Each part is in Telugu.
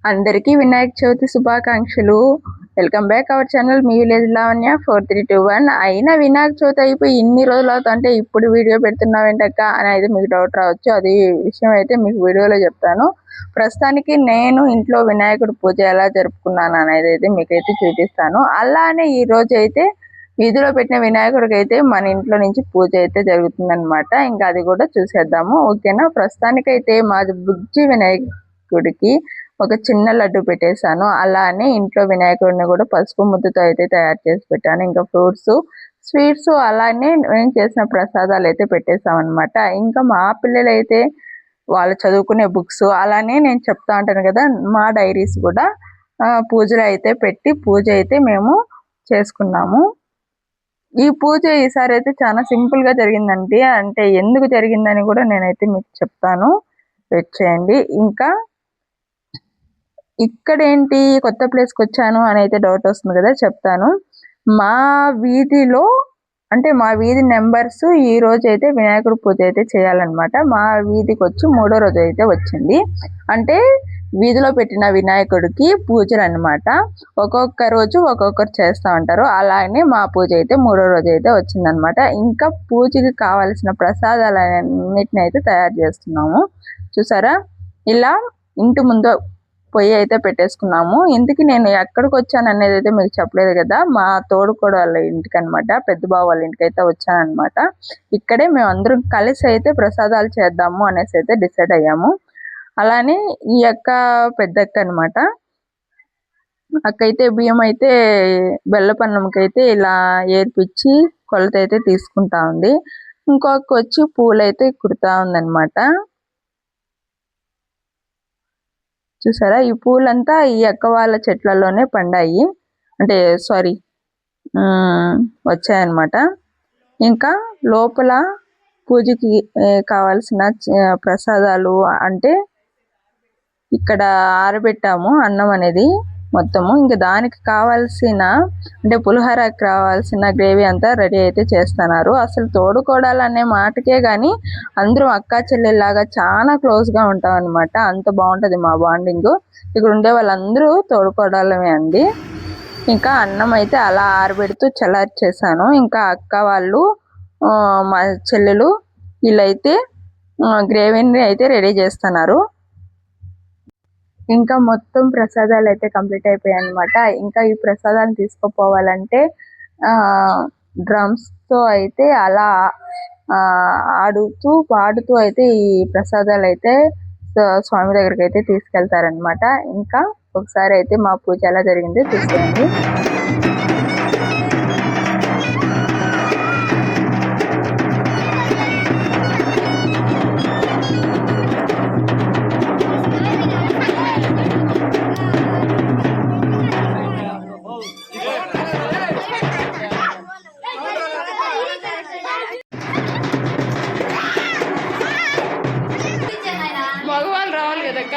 అందరికీ వినాయక చవితి శుభాకాంక్షలు. Welcome back our channel me village Lavanya 4321. అయినా వినాయక చవితి అయిపోయి ఇన్ని రోజులు అవుతుంటే ఇప్పుడు వీడియో పెడుతున్నావేంటక్క అని అయితే మీకు డౌట్ రావచ్చు. అది విషయం అయితే మీకు వీడియోలో చెప్తాను. ప్రస్తుతానికి నేను ఇంట్లో వినాయకుడి పూజ ఎలా జరుపుకున్నాను అనేది అయితే మీకైతే చూపిస్తాను. అలానే ఈ రోజు అయితే వీధిలో పెట్టిన వినాయకుడికి అయితే మన ఇంట్లో నుంచి పూజ అయితే జరుగుతుందన్నమాట. ఇంకా అది కూడా చూసేద్దాము, ఓకేనా. ప్రస్తుతానికైతే మాది బుజ్జి వినాయకుడికి ఒక చిన్న లడ్డు పెట్టేశాను. అలానే ఇంట్లో వినాయకుడిని కూడా పసుపు ముద్దతో అయితే తయారు చేసి పెట్టాను. ఇంకా ఫ్రూట్స్, స్వీట్స్, అలానే నేను చేసిన ప్రసాదాలు అయితే పెట్టేసామన్నమాట. ఇంకా మా పిల్లలు అయితే వాళ్ళు చదువుకునే బుక్స్, అలానే నేను చెప్తా ఉంటాను కదా మా డైరీస్ కూడా పూజలు అయితే పెట్టి పూజ అయితే మేము చేసుకున్నాము. ఈ పూజ ఈసారి అయితే చాలా సింపుల్ గా జరిగిందండి. అంటే ఎందుకు జరిగిందని కూడా నేనైతే మీకు చెప్తాను, వెయిట్ చేయండి. ఇంకా ఇక్కడ ఏంటి కొత్త ప్లేస్కి వచ్చాను అని అయితే డౌట్ వస్తుంది కదా, చెప్తాను. మా వీధిలో అంటే మా వీధి నెంబర్స్ ఈ రోజు అయితే వినాయకుడి పూజ అయితే చేయాలన్నమాట. మా వీధికి వచ్చి 3వ రోజు అయితే వచ్చింది. అంటే వీధిలో పెట్టిన వినాయకుడికి పూజలు అన్నమాట. ఒక్కొక్క రోజు ఒక్కొక్కరు చేస్తూ ఉంటారు. అలానే మా పూజ అయితే 3వ రోజు అయితే వచ్చిందనమాట. ఇంకా పూజకి కావాల్సిన ప్రసాదాలన్నిటిని అయితే తయారు చేస్తున్నాము. చూసారా, ఇలా ఇంటి ముందు పొయ్యి అయితే పెట్టేసుకున్నాము. ఇంటికి నేను ఎక్కడికి వచ్చాను అనేది అయితే మీకు చెప్పలేదు కదా, మా తోడుకోడు వాళ్ళ ఇంటికి అనమాట, పెద్ద బావ వాళ్ళ ఇంటికి అయితే వచ్చానమాట. ఇక్కడే మేము అందరం కలిసి అయితే ప్రసాదాలు చేద్దాము అనేసి అయితే డిసైడ్ అయ్యాము. అలానే ఈ అక్క పెద్దక్క అనమాట. అక్క అయితే బియ్యం అయితే బెల్లపన్నంకి అయితే ఇలా ఏర్పిచ్చి కొలత అయితే తీసుకుంటా ఉంది. ఇంకొక వచ్చి పూలు అయితే కుడతా ఉందన్నమాట. చూసారా, ఈ పూలంతా ఈ అక్క వాళ్ళ చెట్లలోనే పండాయి, అంటే సారీ వచ్చాయన్నమాట. ఇంకా లోపల పూజకి కావాల్సిన ప్రసాదాలు అంటే ఇక్కడ ఆరబెట్టాము అన్నం అనేది మొత్తము. ఇంకా దానికి కావాల్సిన అంటే పులిహోరకి కావాల్సిన గ్రేవీ అంతా రెడీ అయితే చేస్తున్నారు. అసలు తోడుకోవడాలు అనే మాటకే కానీ అందరూ అక్కా చెల్లెల్లాగా చాలా క్లోజ్గా ఉంటాం అనమాట. అంత బాగుంటుంది మా బాండింగ్. ఇక్కడ ఉండే వాళ్ళందరూ తోడుకోవడాలమే అండి. ఇంకా అన్నం అయితే అలా ఆరబెడుతూ చల్లారి చేశాను. ఇంకా అక్క వాళ్ళు మా చెల్లెలు వీళ్ళైతే గ్రేవీని అయితే రెడీ చేస్తున్నారు. ఇంకా మొత్తం ప్రసాదాలు అయితే కంప్లీట్ అయిపోయాయి అనమాట. ఇంకా ఈ ప్రసాదాన్ని తీసుకుపోవాలంటే డ్రమ్స్ తో అయితే అలా ఆడుతూ పాడుతూ అయితే ఈ ప్రసాదాలు అయితే స్వామి దగ్గరికి అయితే తీసుకెళ్తారనమాట. ఇంకా ఒకసారి అయితే మా పూజ ఎలా జరిగిందో చూసుకోండి. మగవాళ్ళు రావాలి కదక్క.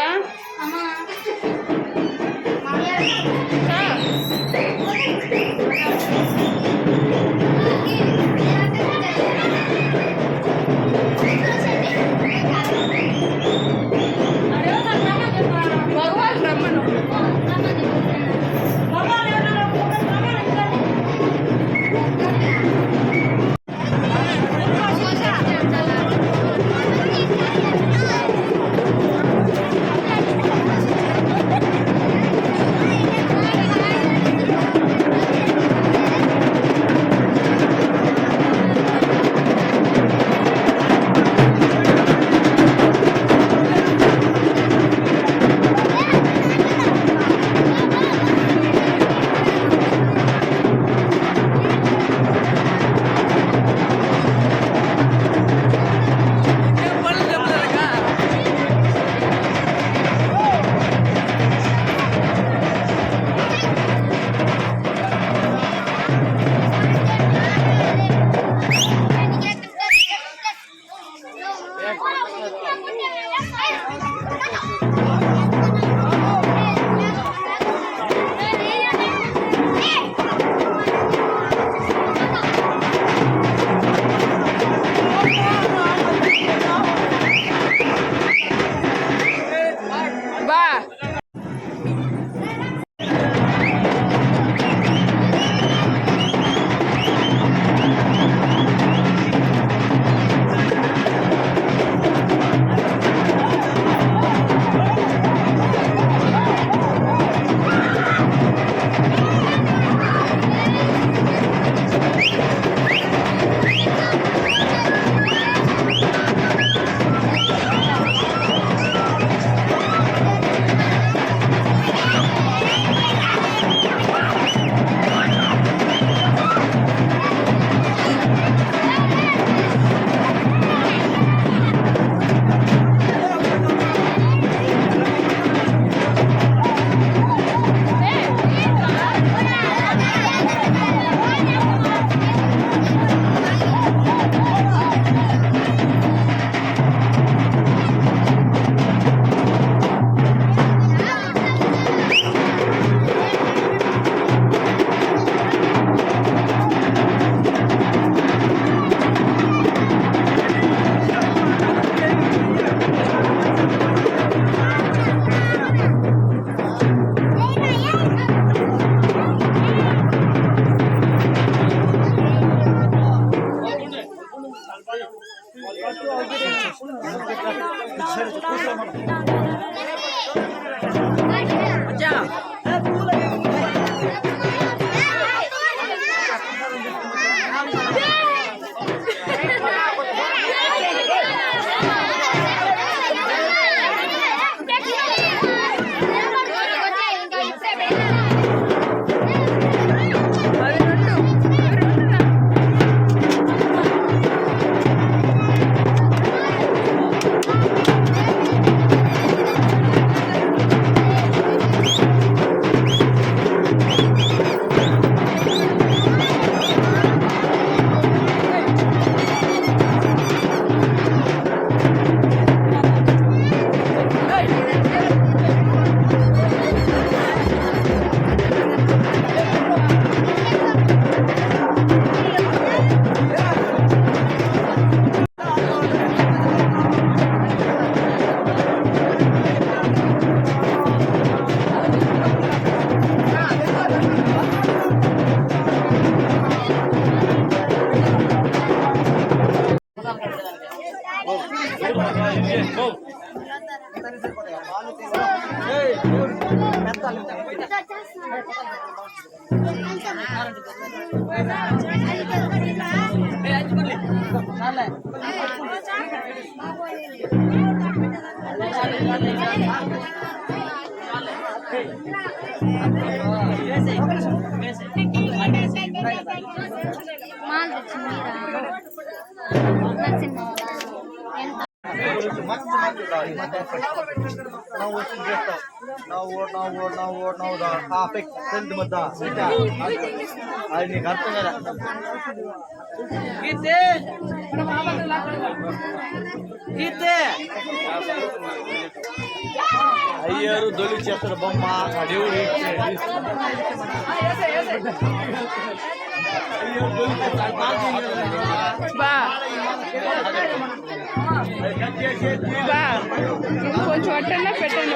మగవాళ్ళు రమ్మను. అయ్యారు దొలి చేస్తారు బొమ్మ దేవుడు కొంచెం అట్టన్నా పెట్టండి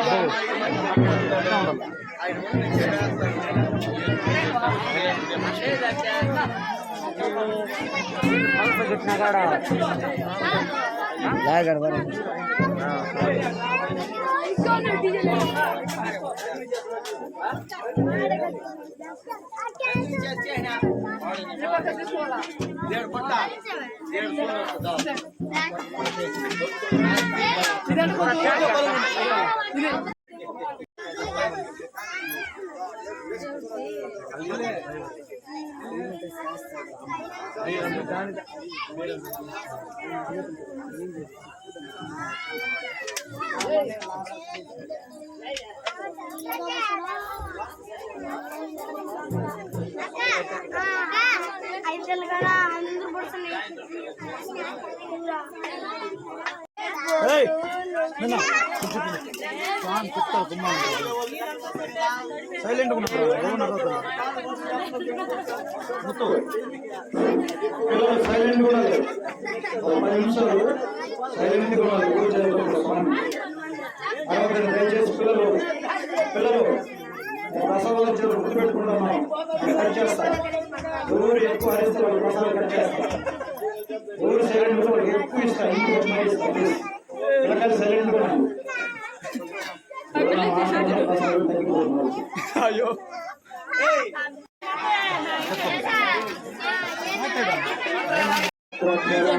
సైలెంట్ సైలెంట్ కూడా 10 నిమిషాలు సైలెంట్ దయచేసి పిల్లలు ప్రసవాలు గుర్తుపెట్టుకుంటాం మనం కట్ చేస్తాం ఊరు ఎక్కువ హరిస్తే వాళ్ళు ప్రసవాలు కట్ చేస్తాం ఊరు సైలెంట్ కూడా ఎక్కువ ఇస్తాం పిల్లకాయలు సైలెంట్ కూడా అయ్యో Thank you.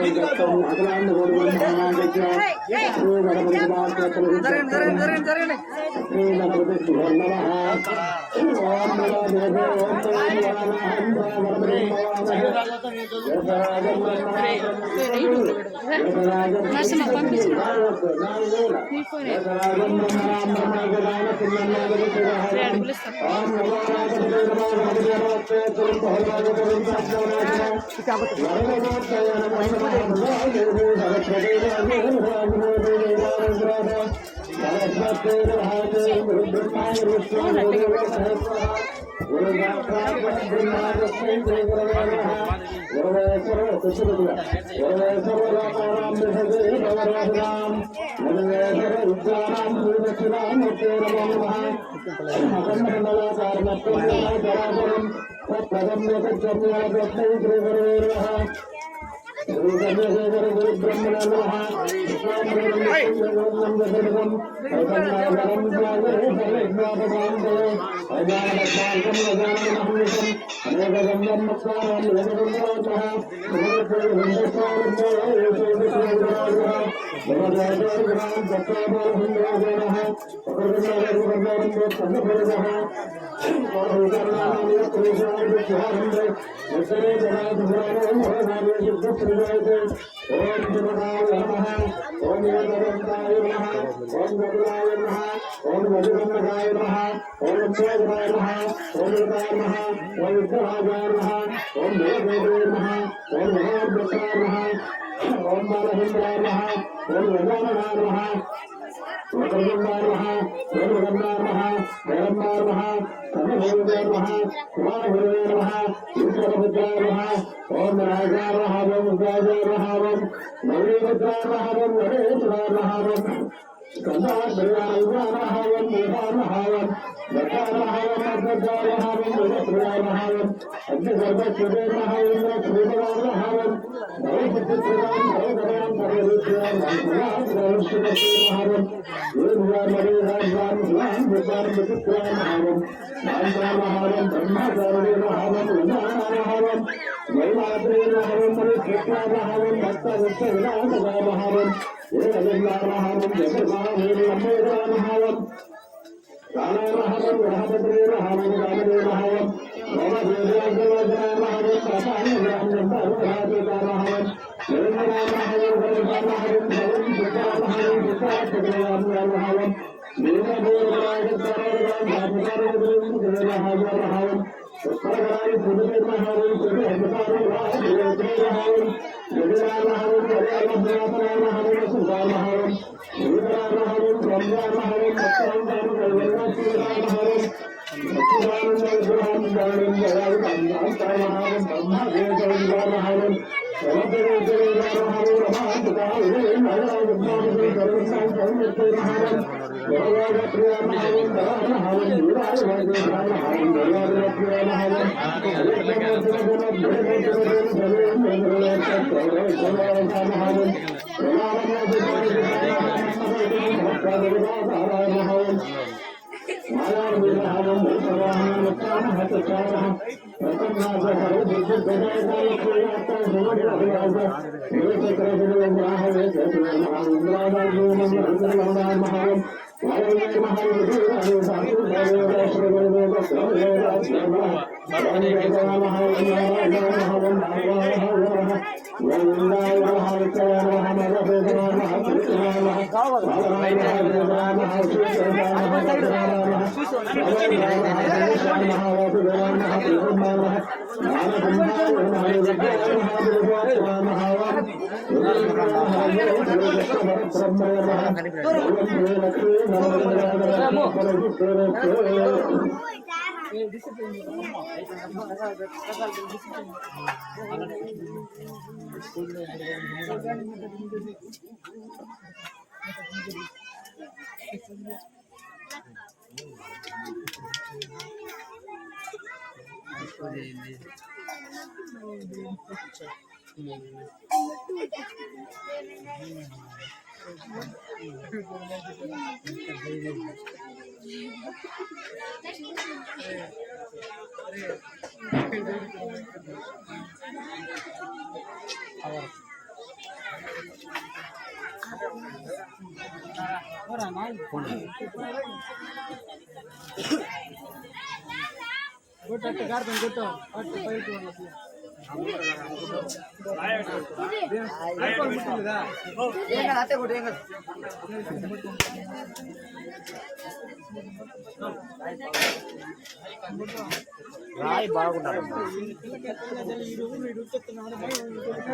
రాయి బాగుంటారు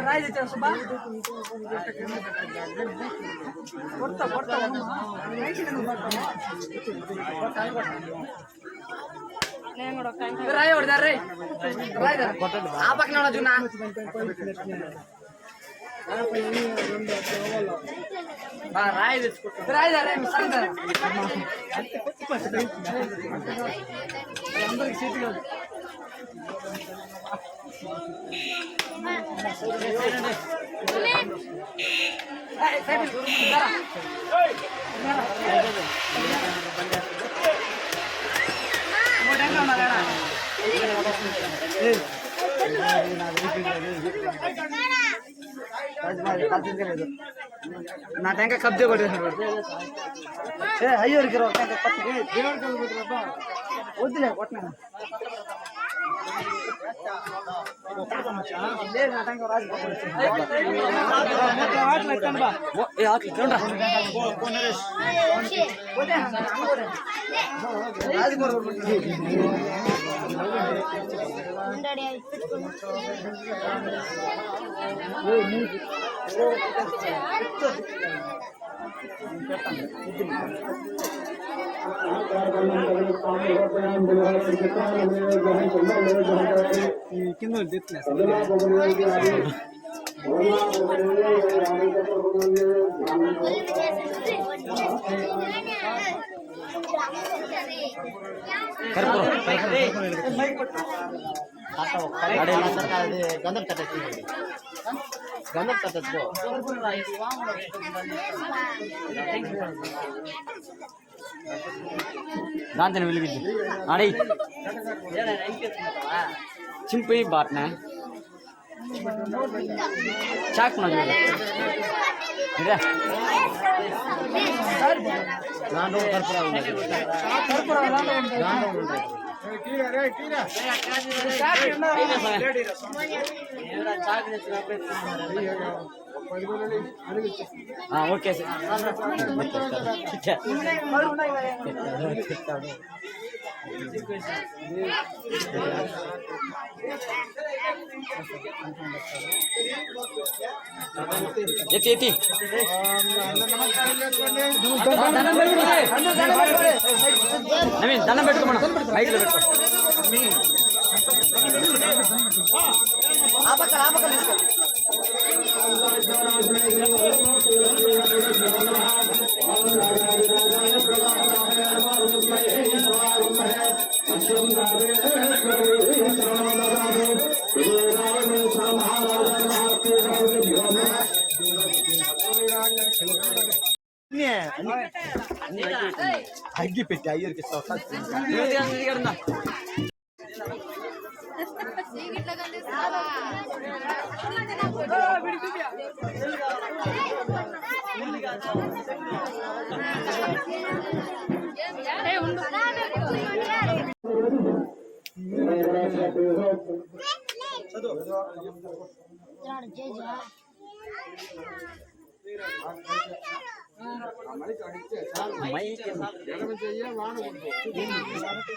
రాయి తెచ్చా రాయి కొడతారు రాయి ఆ పక్కన చూనా రాయి తెచ్చుకుంటా రాయి అందరికి సీట్లు నా టెంక కబ్జా కొట్టేసాడు అయ్యో వద్దులే కొట్టినా కింద గంధం కట్టచ్చు గంధం కట్టచ్చు దాంతో వెలిగింది అడే చింపి బాట్నా చాక్ నా చూడు ఇదా దాంట్లో కర్పూరా ఉంది దాంట్లో ఉంది ఓకే ఎత్తి ఎత్తి దండం పెట్టుకోమన్నా బైక్లో పెట్టుకో అగ్గి పెట్టి అయ్యరికి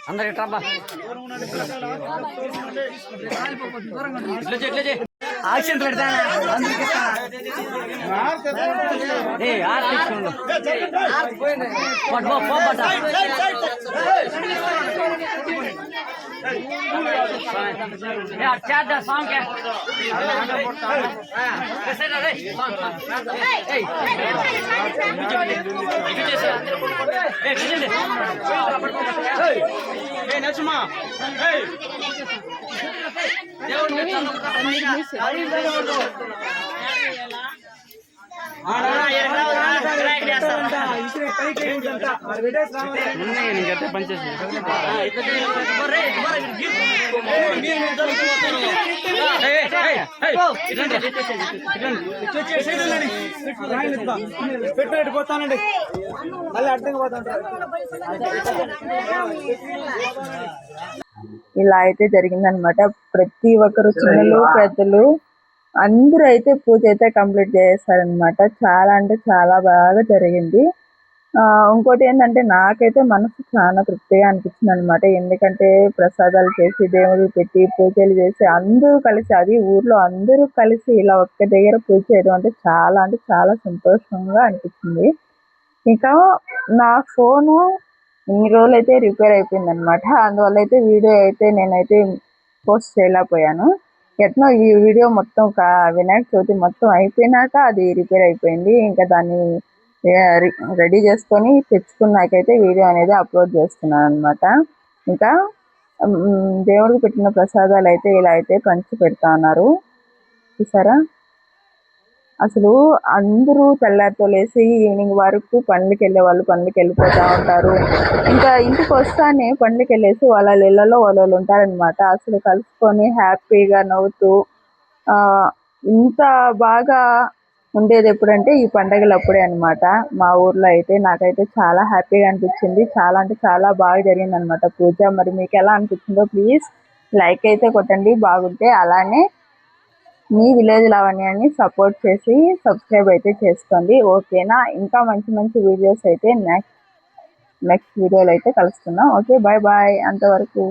అందరు ఎట్రాబా ఆక్షన్ పెడతానా సాంగ్ నచ్చుమా పోతానండి మళ్ళీ అర్థంగా పోతాను. ఇలా అయితే జరిగిందనమాట. ప్రతి ఒక్కరు చిన్నలు పెద్దలు అందరూ అయితే పూజ అయితే కంప్లీట్ చేస్తారనమాట. చాలా అంటే చాలా బాగా జరిగింది. ఇంకోటి ఏంటంటే నాకైతే మనసు చాలా తృప్తిగా అనిపించింది అనమాట. ఎందుకంటే ప్రసాదాలు చేసి దేవుడికి పెట్టి పూజలు చేసి అందరూ కలిసి, అది ఊర్లో అందరూ కలిసి ఇలా ఒక్క దగ్గర పూజ చేయడం అంటే చాలా సంతోషంగా అనిపించింది. ఇంకా నా ఫోను ఇన్ని రోజులు అయితే రిపేర్ అయిపోయింది అనమాట. అందువల్ల అయితే వీడియో అయితే నేనైతే పోస్ట్ చేయలేకపోయాను. ఎట్నో ఈ వీడియో మొత్తం వినాయక చవితి మొత్తం అయిపోయినాక అది రిపేర్ అయిపోయింది. ఇంకా దాన్ని రెడీ చేసుకొని తెచ్చుకున్నాకైతే వీడియో అనేది అప్లోడ్ చేస్తున్నాను అనమాట. ఇంకా దేవుడికి పెట్టిన ప్రసాదాలు అయితే ఇలా అయితే పంచి పెడతా ఉన్నారు చూసారా. అసలు అందరూ తెల్లారితో లేసి ఈవినింగ్ వరకు పనులకి వెళ్ళే వాళ్ళు పనులకి వెళ్ళిపోతూ ఉంటారు. ఇంకా ఇంటికి వస్తానే పనులకి వెళ్ళేసి వాళ్ళ ఇళ్ళలో వాళ్ళు ఉంటారనమాట. అసలు కలుసుకొని హ్యాపీగా నవ్వుతూ ఇంత బాగా ఉండేది ఎప్పుడంటే ఈ పండగలు అప్పుడే అనమాట. మా ఊర్లో అయితే నాకైతే చాలా హ్యాపీగా అనిపించింది. చాలా అంటే చాలా బాగా జరిగింది అనమాట పూజ. మరి మీకు ఎలా అనిపించిందో ప్లీజ్ లైక్ అయితే కొట్టండి బాగుంటే. అలానే మీ విలేజ్ లావణ్యాన్ని సపోర్ట్ చేసి సబ్స్క్రైబ్ అయితే చేసుకోండి, ఓకేనా. ఇంకా మంచి వీడియోస్ అయితే నెక్స్ట్ వీడియోలో అయితే కలుస్తున్నాం. ఓకే, బాయ్ అంతవరకు.